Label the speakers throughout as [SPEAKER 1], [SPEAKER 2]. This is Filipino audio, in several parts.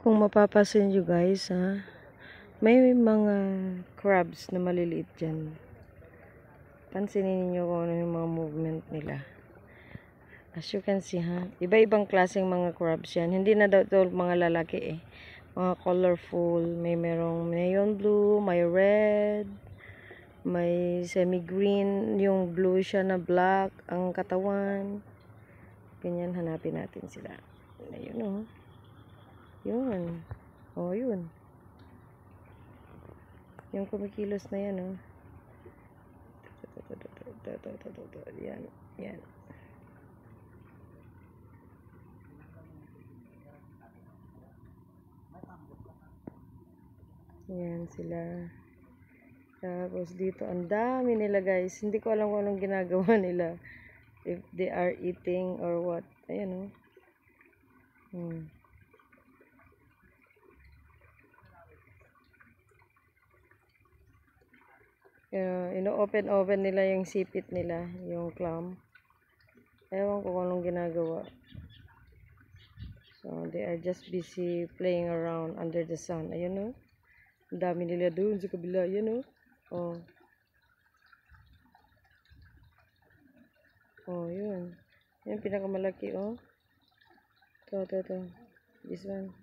[SPEAKER 1] Kung mapapasin nyo guys, may mga crabs na maliliit dyan. Pansinin niyo kung ano yung mga movement nila. As you can see, iba-ibang klaseng mga crabs yan. Hindi na daw ito mga lalaki eh. Mga colorful. May merong neon blue, may red, may semi-green. Yung blue siya na black, ang katawan. Ganyan, hanapin natin sila. Ayun o. Yun. Oh, yun. Yung kumikilos na yan, oh. Yan. Yan. Yan sila. Tapos dito, ang dami nila guys. Hindi ko alam kung anong ginagawa nila. If they are eating or what. Ayan, oh. Ino-open nila yung sipit nila, yung clam. Ewan ko kung anong ginagawa. So, they are just busy playing around under the sun. Ayan, oh. Ang dami nila doon sa kabila. Ayan, oh. Oh. Oh, yun. Yan, pinakamalaki, oh. Ito. This one.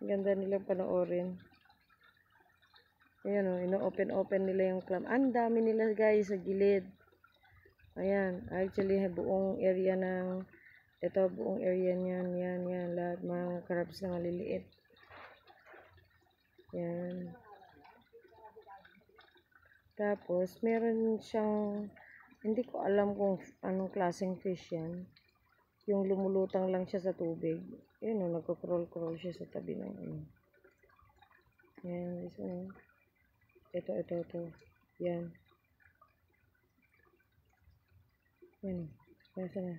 [SPEAKER 1] Ganda nilang panoorin. Ayan o, ino-open nila yung clam. Ang dami nila guys sa gilid. Ayan, actually buong area ng, ito buong area niyan, yan, lahat mga crabs na maliliit. Yan. Tapos, meron siyang, hindi ko alam kung anong klaseng fish yan. Yung lumulutang lang siya sa tubig. Ayan o, nagko-crawl siya sa tabi ng ano. Yan, this one. Ito. Yan. Yan. Nasa na.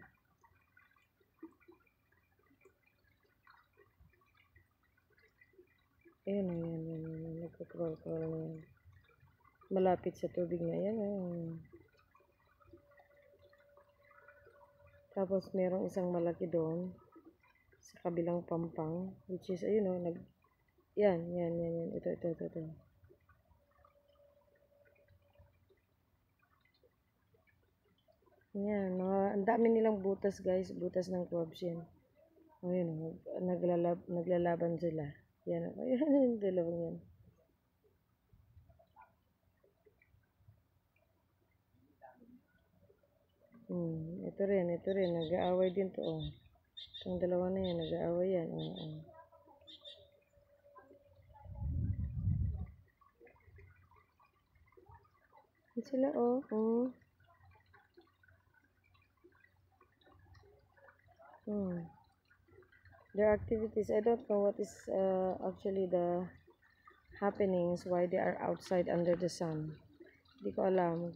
[SPEAKER 1] Ayan. Nagko-crawl na yan. Malapit sa tubig na yan. Tapos, merong isang malaki doon. Sa kabilang pampang. Which is, ayun o. Yan. Ito. Yan, ang dami nilang butas guys, butas ng crabs yan. Ayun, naglalaban sila. Yan, ayun, dalawang yan. Ito rin, nag-aaway din to, oh. Itong dalawa na yan, nag-aaway yan, oh. Yan sila, oh. Their activities, I don't know what is actually the happenings, why they are outside under the sun. Hindi ko alam.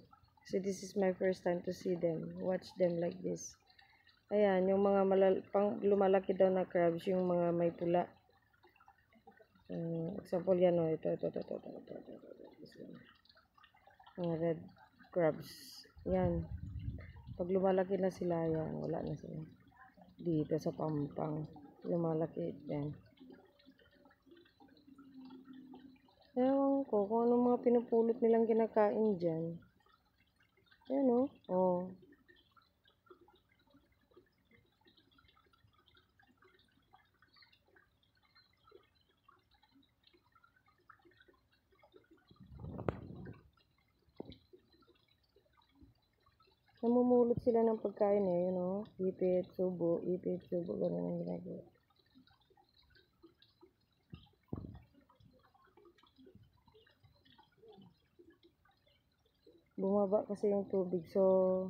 [SPEAKER 1] So this is my first time to see them, watch them like this. Ayan, yung mga lumalaki daw na crabs, yung mga may pula. Example yan, oh. Ito. Mga red crabs. Yan. Pag lumalaki na sila, yan, wala na sila. Dito sa pampang. Lumalaki yan. Ewan ko kung anong mga pinupulot nilang kinakain dyan. Yan, oh. Namumulot sila ng pagkain yun o. Ipit, subo, ganun ang ginagawa. Bumaba kasi yung tubig, so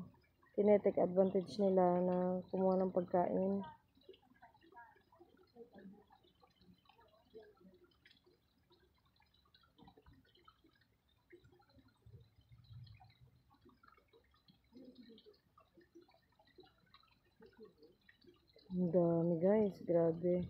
[SPEAKER 1] tinetake advantage nila na kumuha ng pagkain. Ang dami guys, grabe.